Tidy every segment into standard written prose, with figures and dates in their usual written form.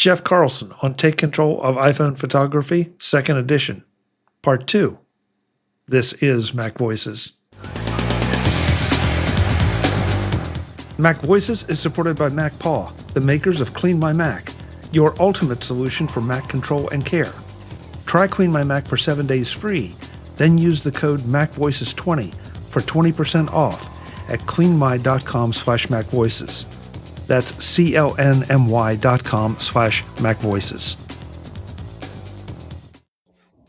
Jeff Carlson on Take Control of iPhone Photography, 2nd edition, Part 2. This is MacVoices. MacVoices is supported by MacPaw, the makers of Clean My Mac, your ultimate solution for Mac control and care. Try Clean My Mac for 7 days free, then use the code MacVoices20 for 20% off at cleanmy.com/MacVoices. That's clnmy.com/MacVoices.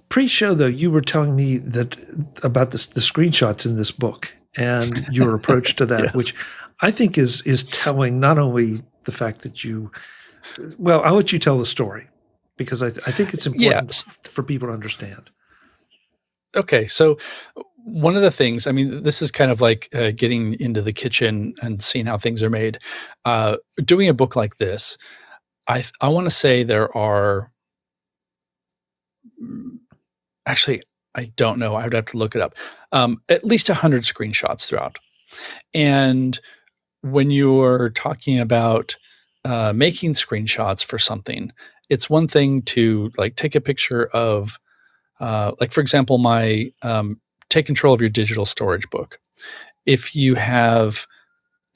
Pre-show, though, you were telling me that about the screenshots in this book and your approach to that, Yes. which I think is telling not only the fact that you – well, I'll let you tell the story because I think it's important for people to understand. Okay, so one of the things, I mean, this is kind of like getting into the kitchen and seeing how things are made. Doing a book like this, I want to say there are actually, I don't know. I would have to look it up. At least 100 screenshots throughout. And when you're talking about making screenshots for something, it's one thing to like take a picture of like, for example, my Take Control of Your Digital Storage book. If you have,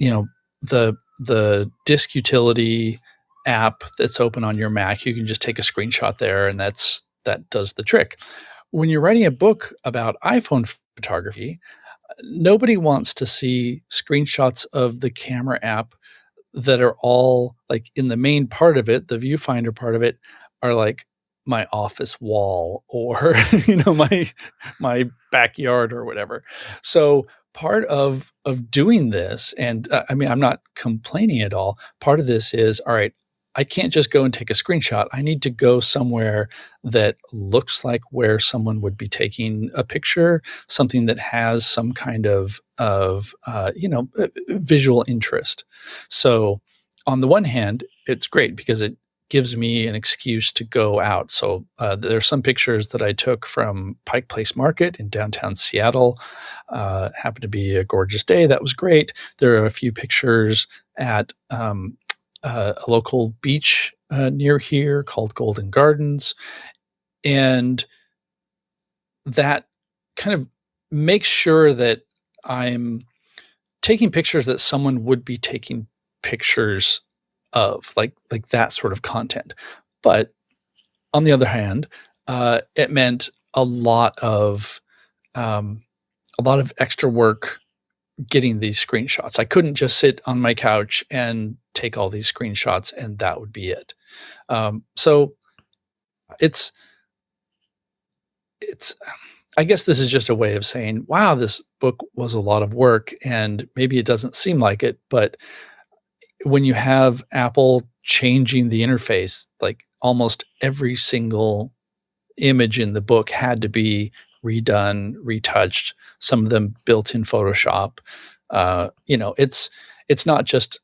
the disk utility app that's open on your Mac, you can just take a screenshot there, and that does the trick. When you're writing a book about iPhone photography, nobody wants to see screenshots of the camera app that are all like in the main part of it, the viewfinder part of it, are like my office wall or my backyard or whatever. So part of doing this, and I mean, I'm not complaining at all. Part of this is, all right, I can't just go and take a screenshot. I need to go somewhere that looks like where someone would be taking a picture, something that has some kind of visual interest. So on the one hand, it's great because it gives me an excuse to go out. So there are some pictures that I took from Pike Place Market in downtown Seattle. Happened to be a gorgeous day. That was great. There are a few pictures at a local beach near here called Golden Gardens. And that kind of makes sure that I'm taking pictures that someone would be taking pictures of, like that sort of content. But on the other hand, it meant a lot of extra work getting these screenshots. I couldn't just sit on my couch and take all these screenshots and that would be it. So it's, I guess this is just a way of saying, wow, this book was a lot of work, and maybe it doesn't seem like it, but when you have Apple changing the interface, like almost every single image in the book had to be redone, retouched, some of them built in Photoshop. It's not just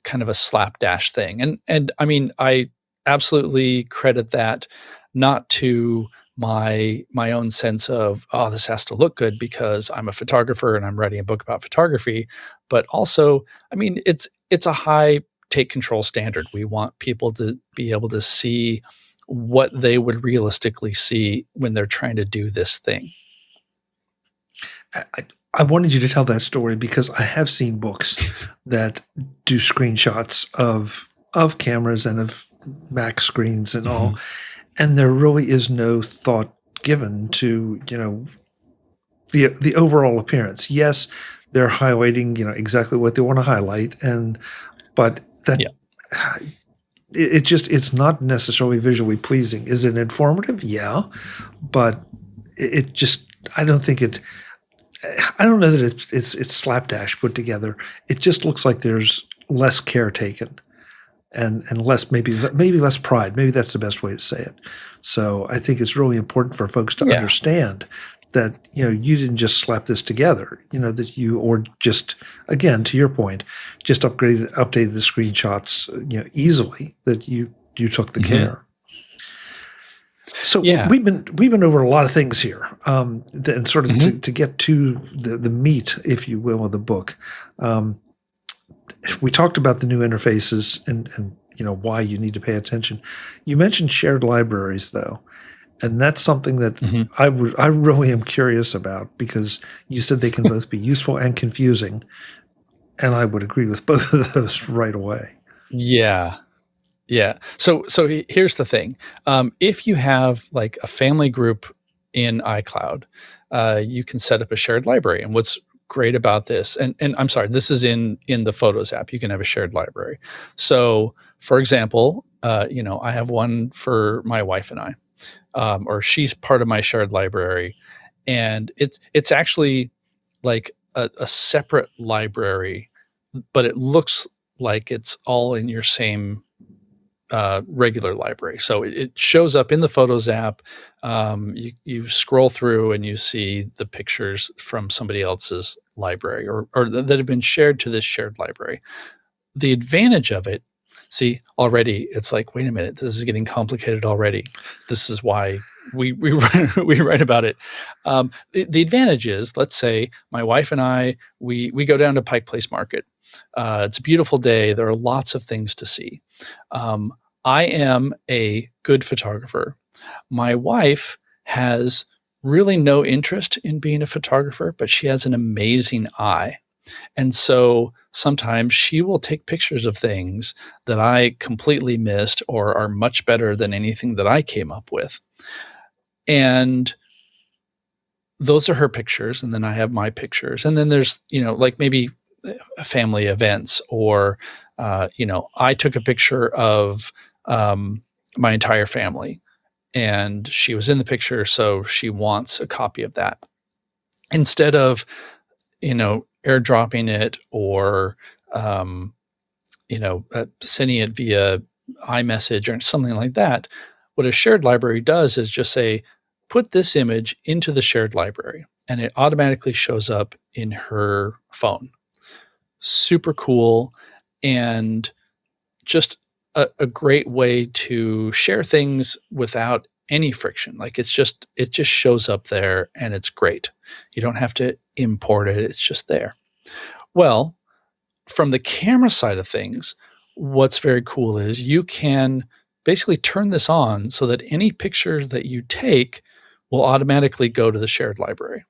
kind of a slapdash thing. And I mean, I absolutely credit that not to my own sense of, oh, this has to look good because I'm a photographer and I'm writing a book about photography, but also, I mean, it's a high take control standard. We want people to be able to see what they would realistically see when they're trying to do this thing. I wanted you to tell that story because I have seen books that do screenshots of cameras and of Mac screens and all, and there really is no thought given to, the overall appearance. Yes, they're highlighting, exactly what they want to highlight, but that it's not necessarily visually pleasing. Is it informative? Yeah, but it just, I don't know that it's slapdash put together. It just looks like there's less care taken and less, maybe less pride. Maybe that's the best way to say it. So I think it's really important for folks to understand that, you didn't just slap this together, that you, or just, again, to your point, just updated the screenshots, easily, that you took the care. So we've been over a lot of things here, and sort of to get to the meat, if you will, of the book. We talked about the new interfaces and why you need to pay attention. You mentioned shared libraries, though, and that's something that Mhm. I really am curious about, because you said they can both be useful and confusing, and I would agree with both of those right away. Yeah. Yeah. So here's the thing. If you have like a family group in iCloud, you can set up a shared library. And what's great about this, and I'm sorry, this is in the Photos app. You can have a shared library. So, for example, I have one for my wife and I, or she's part of my shared library, and it's actually like a separate library, but it looks like it's all in your same regular library. So it shows up in the Photos app. You scroll through and you see the pictures from somebody else's library, or that have been shared to this shared library. The advantage of it, see, already it's like, wait a minute, this is getting complicated already. This is why we we write about it. The advantage is, let's say my wife and I, we go down to Pike Place Market. It's a beautiful day. There are lots of things to see. Um, I am a good photographer. My wife has really no interest in being a photographer, but she has an amazing eye. And so sometimes she will take pictures of things that I completely missed or are much better than anything that I came up with. And those are her pictures. And then I have my pictures. And then there's, like maybe family events, or, I took a picture of my entire family and she was in the picture. So she wants a copy of that. Instead of, airdropping it, or, sending it via iMessage or something like that, what a shared library does is just say, put this image into the shared library, and it automatically shows up in her phone. Super cool. And just a great way to share things without any friction. Like it just shows up there and it's great. You don't have to import it. It's just there. Well, from the camera side of things, what's very cool is you can basically turn this on so that any picture that you take will automatically go to the shared library.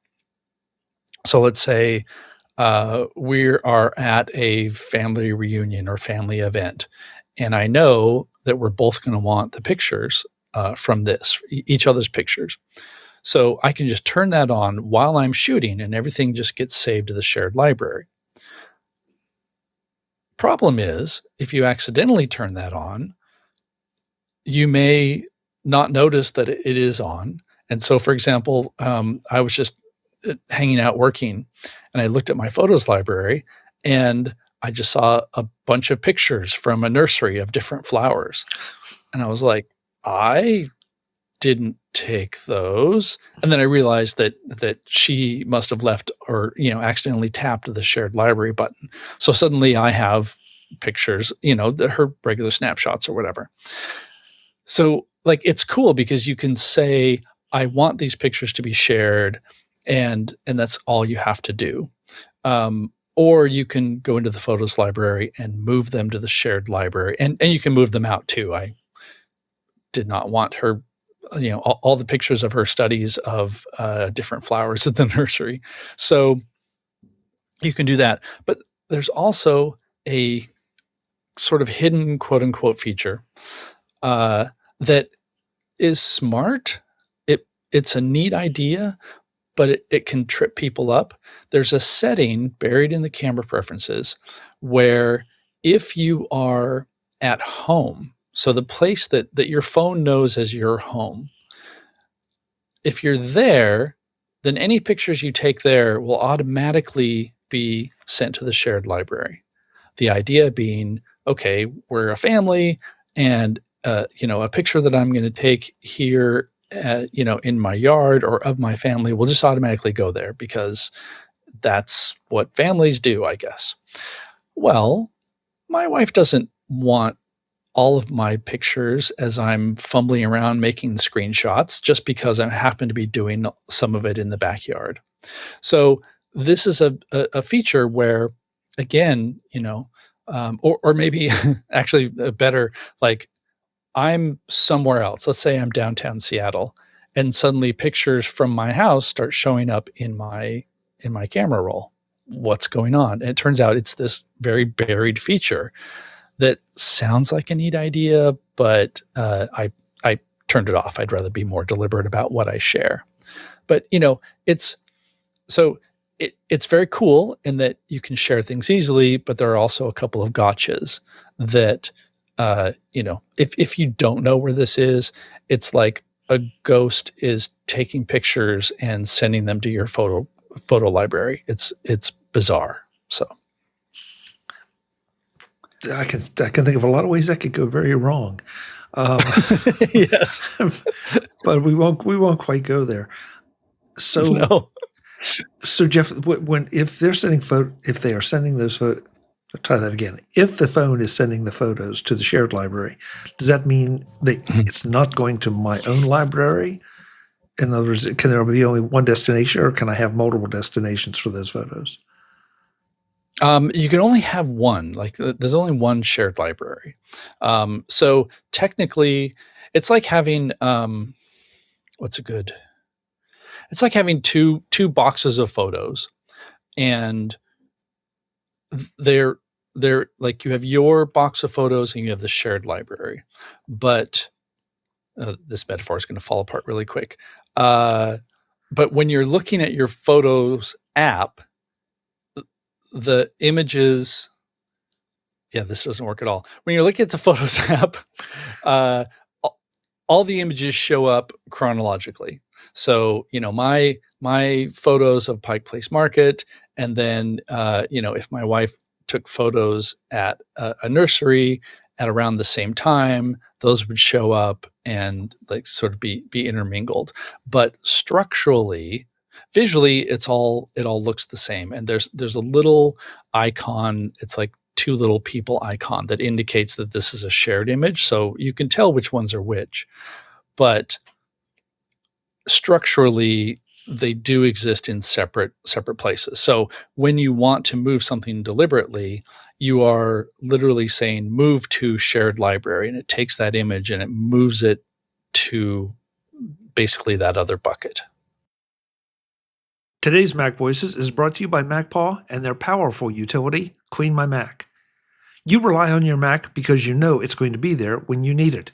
So let's say we are at a family reunion or family event, and I know that we're both going to want the pictures from this, each other's pictures. So I can just turn that on while I'm shooting, and everything just gets saved to the shared library. Problem is, if you accidentally turn that on, you may not notice that it is on. And so, for example, I was just hanging out working, and I looked at my photos library, and I just saw a bunch of pictures from a nursery of different flowers. And I was like, I didn't take those. And then I realized that she must have left, or accidentally tapped the shared library button. So suddenly I have pictures, her regular snapshots or whatever. So like it's cool because you can say, I want these pictures to be shared, and that's all you have to do. Or you can go into the photos library and move them to the shared library, and you can move them out too. I did not want her, all the pictures of her studies of different flowers at the nursery. So you can do that. But there's also a sort of hidden quote unquote feature that is smart. It's a neat idea, but it can trip people up. There's a setting buried in the camera preferences where if you are at home, so the place that your phone knows as your home, if you're there, then any pictures you take there will automatically be sent to the shared library. The idea being, okay, we're a family, and a picture that I'm going to take here, in my yard or of my family will just automatically go there because that's what families do, I guess. Well, my wife doesn't want all of my pictures as I'm fumbling around making screenshots just because I happen to be doing some of it in the backyard. So this is a feature where, again, or maybe actually better, like I'm somewhere else. Let's say I'm downtown Seattle, and suddenly pictures from my house start showing up in my camera roll. What's going on? And it turns out it's this very buried feature that sounds like a neat idea, but I turned it off. I'd rather be more deliberate about what I share. But it's so it's very cool in that you can share things easily, but there are also a couple of gotchas that if you don't know where this is, it's like a ghost is taking pictures and sending them to your photo library. It's bizarre. So I can think of a lot of ways that could go very wrong. Yes, but we won't quite go there. So no. So Jeff, if they are sending those photos, I'll try that again. If the phone is sending the photos to the shared library, does that mean that it's not going to my own library? In other words, can there be only one destination, or can I have multiple destinations for those photos? You can only have one. Like there's only one shared library. So technically, it's like having it's like having two boxes of photos, and they're like, you have your box of photos and you have the shared library. But this metaphor is going to fall apart really quick. But when you're looking at your Photos app, the images, this doesn't work at all. When you're looking at the Photos app, all the images show up chronologically. So, my photos of Pike Place Market, and then, if my wife took photos at a nursery at around the same time, those would show up and like sort of be intermingled. But structurally, visually, it all looks the same. And there's a little icon. It's like two little people icon that indicates that this is a shared image. So you can tell which ones are which. But structurally, they do exist in separate places. So when you want to move something deliberately, you are literally saying move to shared library, and it takes that image and it moves it to basically that other bucket. Today's Mac Voices is brought to you by MacPaw and their powerful utility, Clean My Mac. You rely on your Mac because you know it's going to be there when you need it.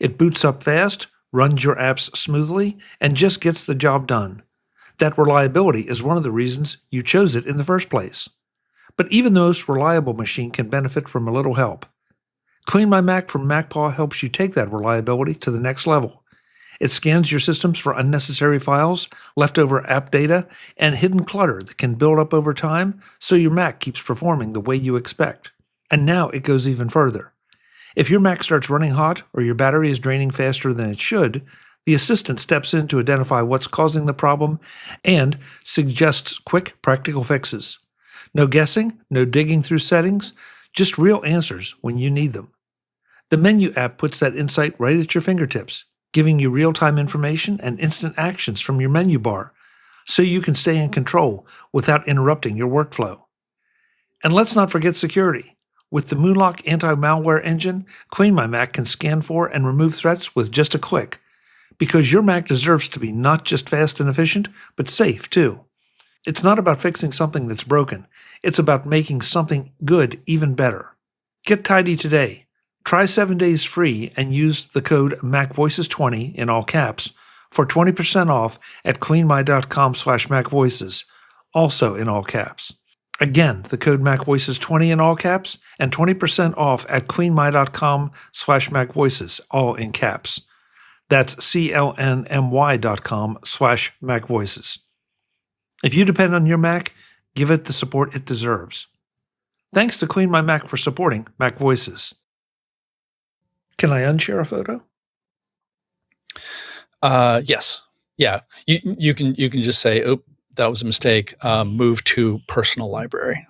It boots up fast, runs your apps smoothly, and just gets the job done. That reliability is one of the reasons you chose it in the first place. But even the most reliable machine can benefit from a little help. Clean My Mac from MacPaw helps you take that reliability to the next level. It scans your systems for unnecessary files, leftover app data, and hidden clutter that can build up over time, so your Mac keeps performing the way you expect. And now it goes even further. If your Mac starts running hot or your battery is draining faster than it should, the assistant steps in to identify what's causing the problem and suggests quick, practical fixes. No guessing, no digging through settings, just real answers when you need them. The Menu app puts that insight right at your fingertips, giving you real-time information and instant actions from your menu bar, so you can stay in control without interrupting your workflow. And let's not forget security. With the Moonlock anti-malware engine, Clean My Mac can scan for and remove threats with just a click, because your Mac deserves to be not just fast and efficient, but safe too. It's not about fixing something that's broken. It's about making something good even better. Get tidy today. Try 7 days free and use the code MacVoices20 in all caps for 20% off at cleanmy.com/MacVoices, also in all caps. Again, the code MacVoices20 in all caps and 20% off at cleanmy.com/MacVoices, all in caps. That's clnmy.com/MacVoices. If you depend on your Mac, give it the support it deserves. Thanks to Clean My Mac for supporting Mac Voices. Can I unshare a photo? Yes. Yeah. You can just say, "Oh, that was a mistake. Move to personal library."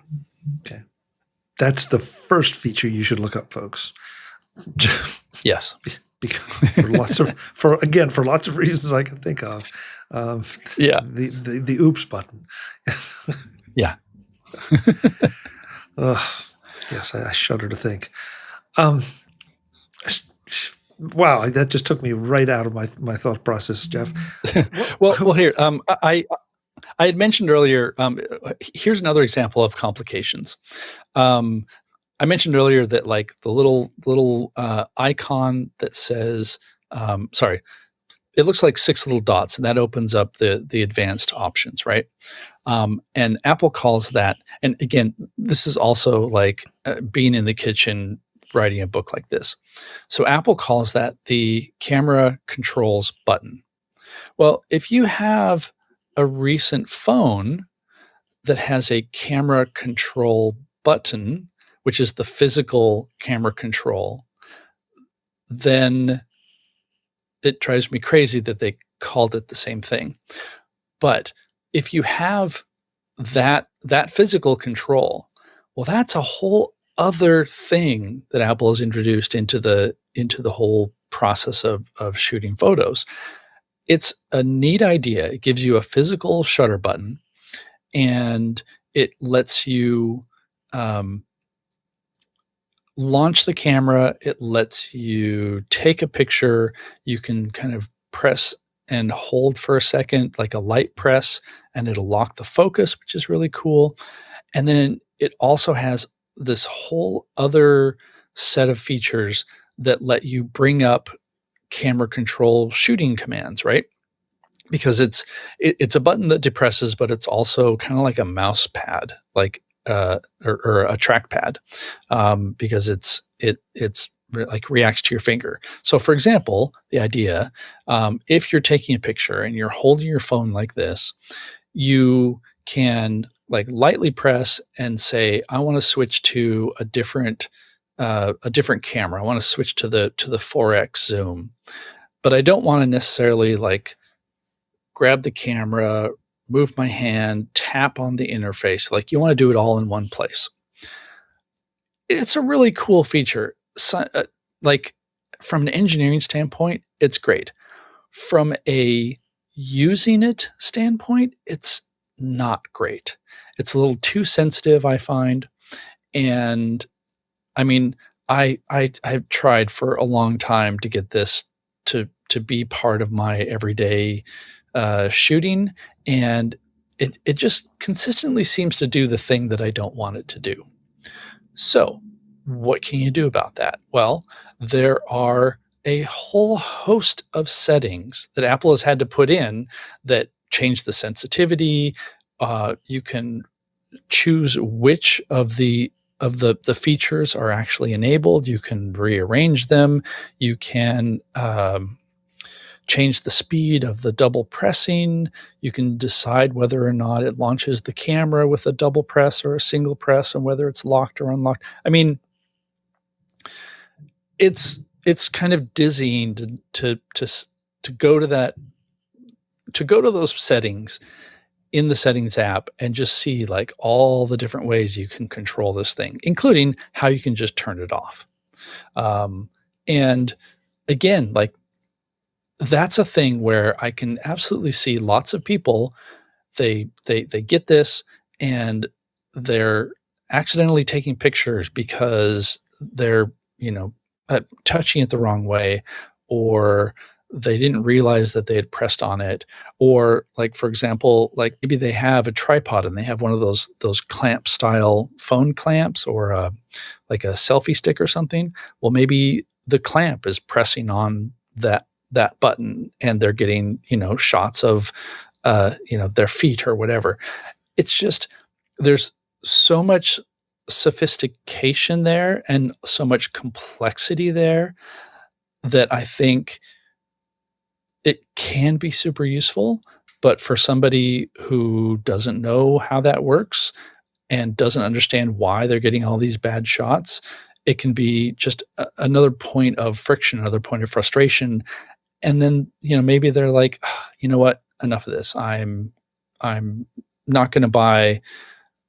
Okay. That's the first feature you should look up, folks. Yes. Because for lots of reasons I can think of. The oops button. Yeah. Yes, I shudder to think. Um, wow, that just took me right out of my thought process, Jeff. What? Well, here, I had mentioned earlier. Here's another example of complications. I mentioned earlier that like the little icon that says, sorry, it looks like 6 little dots, and that opens up the advanced options, right? And Apple calls that. And again, this is also like being in the kitchen writing a book like this. So Apple calls that the camera controls button. Well, if you have a recent phone that has a camera control button, which is the physical camera control, then it drives me crazy that they called it the same thing. But if you have that physical control, well, that's a whole other thing that Apple has introduced into the whole process of shooting photos. It's a neat idea. It gives you a physical shutter button, and it lets you launch the camera. It lets you take a picture. You can kind of press and hold for a second, like a light press, and it'll lock the focus, which is really cool. And then it also has this whole other set of features that let you bring up camera control shooting commands, right? Because it's a button that depresses, but it's also kind of like a mouse pad, like or a trackpad, because it's like reacts to your finger. So, for example, the idea, if you're taking a picture and you're holding your phone like this, you can like lightly press and say, "I want to switch to a different camera. I want to switch to the 4x zoom, but I don't want to necessarily like grab the camera, move my hand, tap on the interface. Like you want to do it all in one place." It's a really cool feature. So, like from an engineering standpoint, it's great. From a using it standpoint, it's not great. It's a little too sensitive, I find. And I mean, I've tried for a long time to get this to be part of my everyday shooting, and it just consistently seems to do the thing that I don't want it to do. So, what can you do about that? Well, there are a whole host of settings that Apple has had to put in that change the sensitivity. You can choose which of the features are actually enabled. You can rearrange them. You can change the speed of the double pressing. You can decide whether or not it launches the camera with a double press or a single press, and whether it's locked or unlocked. I mean, it's kind of dizzying to go to that, to go to those settings in the settings app and just see like all the different ways you can control this thing, including how you can just turn it off. And again, like that's a thing where I can absolutely see lots of people, they get this and they're accidentally taking pictures because they're, touching it the wrong way, or they didn't realize that they had pressed on it, or like, for example, like maybe they have a tripod and they have one of those clamp style phone clamps, or like a selfie stick or something. Well, maybe the clamp is pressing on that button and they're getting, shots of, their feet or whatever. It's just, there's so much sophistication there and so much complexity there that I think it can be super useful. But for somebody who doesn't know how that works and doesn't understand why they're getting all these bad shots, it can be just another point of friction, another point of frustration. And then, maybe they're like, you know what, enough of this. I'm not going to buy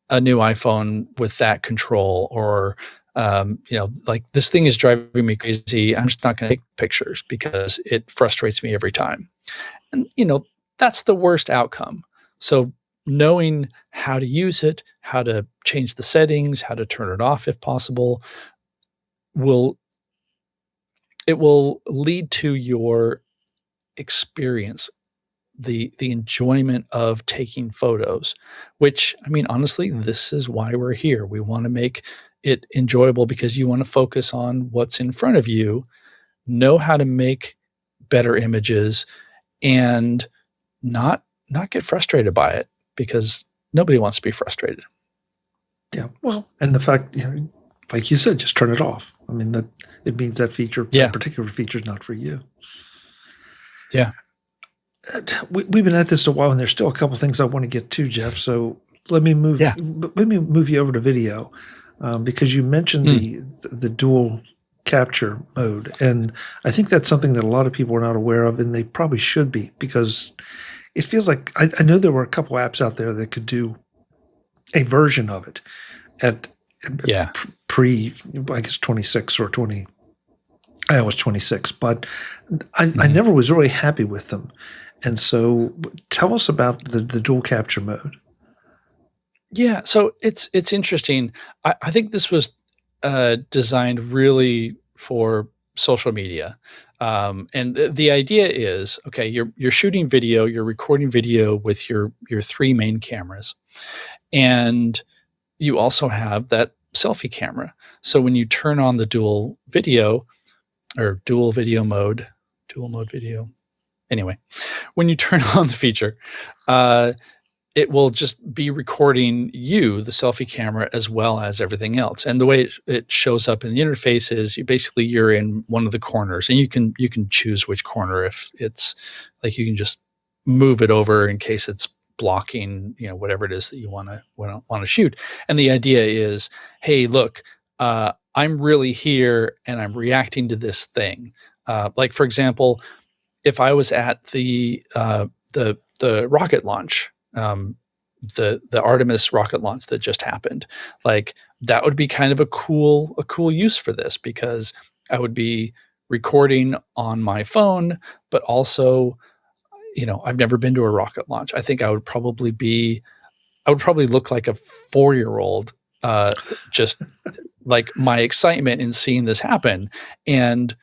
a new iPhone with that control, or, like this thing is driving me crazy. I'm just not going to take pictures because it frustrates me every time. And, that's the worst outcome. So knowing how to use it, how to change the settings, how to turn it off if possible, will it will lead to your experience, the enjoyment of taking photos, which, I mean, honestly, this is why we're here. We want to make it enjoyable because you want to focus on what's in front of you, know how to make better images, and not get frustrated by it, because nobody wants to be frustrated. Yeah. Well, and the fact, like you said, just turn it off. I mean, that it means that that particular feature is not for you. Yeah. We've been at this a while, and there's still a couple things I want to get to, Jeff. So let me move you over to video, because you mentioned the dual capture mode, and I think that's something that a lot of people are not aware of, and they probably should be, because it feels like I know there were a couple apps out there that could do a version of it at pre, I guess 26 or 20. I was 26, but I never was really happy with them. And so tell us about the dual capture mode. Yeah, so it's interesting. I think this was designed really for social media. And the idea is, okay, you're shooting video, you're recording video with your three main cameras, and you also have that selfie camera. So when you turn on the dual video video, anyway, when you turn on the feature, it will just be recording you, the selfie camera, as well as everything else. And the way it shows up in the interface is you're in one of the corners, and you can choose which corner. If it's like, you can just move it over in case it's blocking, whatever it is that you want to shoot. And the idea is, hey, look, I'm really here and I'm reacting to this thing. Like, for example, if I was at the rocket launch, the Artemis rocket launch that just happened, like, that would be kind of a cool use for this, because I would be recording on my phone, but also, I've never been to a rocket launch. I think I would probably look like a 4-year-old, just like my excitement in seeing this happen. And,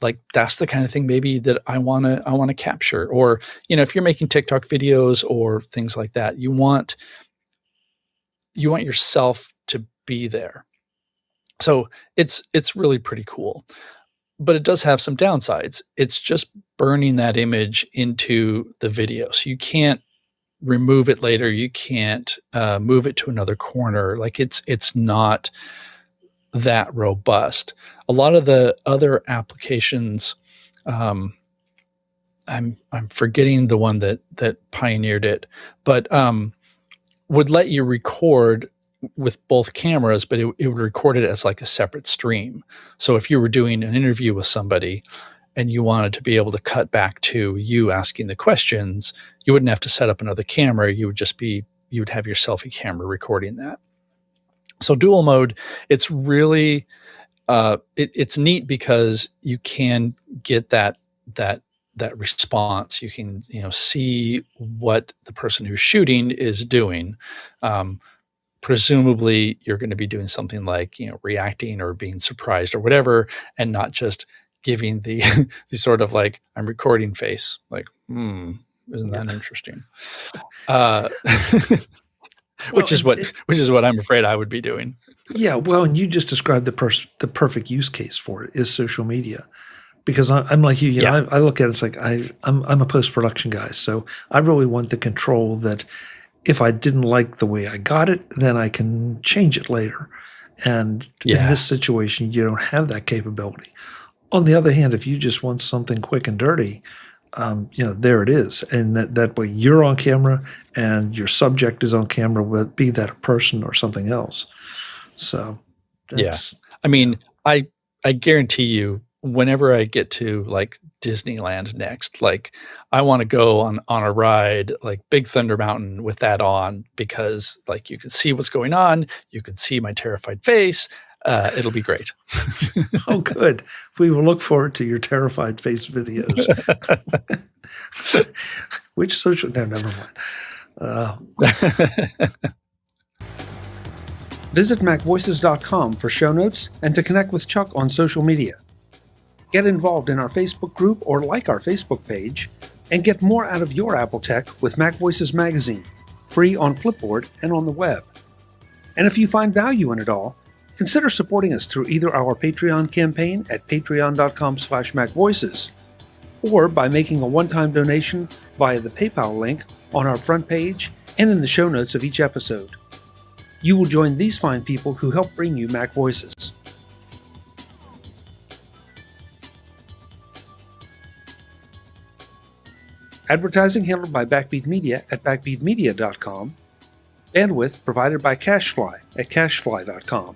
like, that's the kind of thing maybe that I want to capture. Or, if you're making TikTok videos or things like that, you want yourself to be there. So it's really pretty cool, but it does have some downsides. It's just burning that image into the video. So you can't remove it later. You can't move it to another corner. Like, it's not that robust. A lot of the other applications, I'm forgetting the one that pioneered it, but would let you record with both cameras, but it would record it as like a separate stream. So if you were doing an interview with somebody and you wanted to be able to cut back to you asking the questions, you wouldn't have to set up another camera. You would have your selfie camera recording that. So dual mode, it's really, it's neat because you can get that response. You can, see what the person who's shooting is doing. Presumably you're going to be doing something like, reacting or being surprised or whatever, and not just giving the sort of like, I'm recording face, like, isn't that interesting? Which is what I'm afraid I would be doing. Yeah, well, and you just described the perfect use case for it is social media, because I'm like you. I look at it, it's like I'm a post-production guy, so I really want the control that if I didn't like the way I got it, then I can change it later. And in this situation, you don't have that capability. On the other hand, if you just want something quick and dirty, there it is. And that way you're on camera and your subject is on camera, be that a person or something else. So I mean, I guarantee you, whenever I get to like Disneyland next, like, I want to go on a ride like Big Thunder Mountain with that on, because like, you can see what's going on. You can see my terrified face. It'll be great. Oh, good. We will look forward to your terrified face videos. Which social? No, never mind. Visit MacVoices.com for show notes and to connect with Chuck on social media. Get involved in our Facebook group or like our Facebook page, and get more out of your Apple tech with MacVoices Magazine, free on Flipboard and on the web. And if you find value in it all, consider supporting us through either our Patreon campaign at patreon.com/MacVoices or by making a one-time donation via the PayPal link on our front page and in the show notes of each episode. You will join these fine people who help bring you Mac Voices. Advertising handled by Backbeat Media at backbeatmedia.com. Bandwidth provided by CacheFly at cachefly.com.